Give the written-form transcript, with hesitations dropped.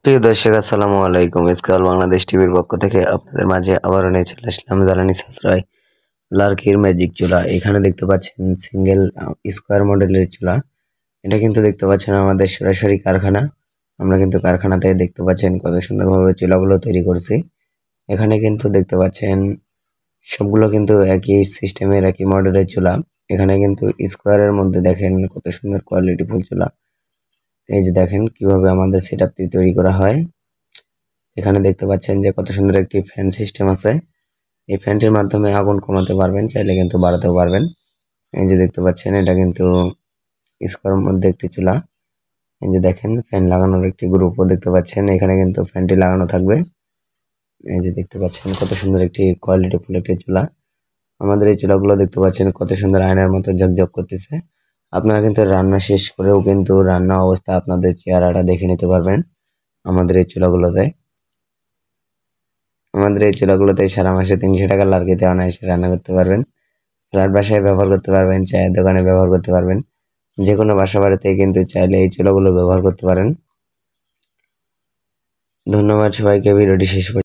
প্রিয় দর্শক আসসালামু আলাইকুম। স্কাল বাংলাদেশ টিভির পক্ষ থেকে আপনাদের মাঝে আবারও নিয়ে চলে আসলাম জ্বালানি সাশ্রয় লার্কির ম্যাজিক চুলা। এখানে দেখতে পাচ্ছেন সিঙ্গেল স্কোয়ার মডেলের চুলা। এটা কিন্তু দেখতে পাচ্ছেন আমাদের সরাসরি কারখানা। আমরা কিন্তু কারখানাতে দেখতে পাচ্ছেন কত সুন্দরভাবে চুলাগুলো তৈরি করছি। এখানে কিন্তু দেখতে পাচ্ছেন সবগুলো কিন্তু একই সিস্টেমের একই মডেলের চুলা। এখানে কিন্তু স্কোয়ারের মধ্যে দেখেন কত সুন্দর কোয়ালিটিফুল চুলা। এই যে দেখেন কিভাবে আমাদের সেটআপটি তৈরি করা হয়। এখানে দেখতে পাচ্ছেন যে কত সুন্দর একটি ফ্যান সিস্টেম আছে। এই ফ্যানটির মাধ্যমে আগুন কমাতে পারবেন, চাইলে কিন্তু বাড়াতেও পারবেন। এই যে দেখতে পাচ্ছেন এটা কিন্তু স্কোয়ারের মধ্যে একটি চুলা। এই যে দেখেন ফ্যান লাগানোর একটি গ্রুপও দেখতে পাচ্ছেন। এখানে কিন্তু ফ্যানটি লাগানো থাকবে। এই যে দেখতে পাচ্ছেন কত সুন্দর একটি কোয়ালিটিফুল একটি চুলা। আমাদের এই চুলাগুলো দেখতে পাচ্ছেন কত সুন্দর আয়নার মতো ঝকঝক করতেছে। আপনারা কিন্তু রান্না শেষ করেও কিন্তু রান্না অবস্থা আপনাদের চেহারাটা দেখে নিতে পারবেন আমাদের এই চুলাগুলোতে। আমাদের এই চুলাগুলোতে সারা মাসে 300 টাকা লার্কিতে অনায়াসে রান্না করতে পারবেন। ফ্ল্যাট বাসায় ব্যবহার করতে পারবেন, চায়ের দোকানে ব্যবহার করতে পারবেন। যে কোনো বাসা বাড়িতে কিন্তু চাইলে এই চুলাগুলো ব্যবহার করতে পারেন। ধন্যবাদ সবাইকে ভিডিওটি শেষ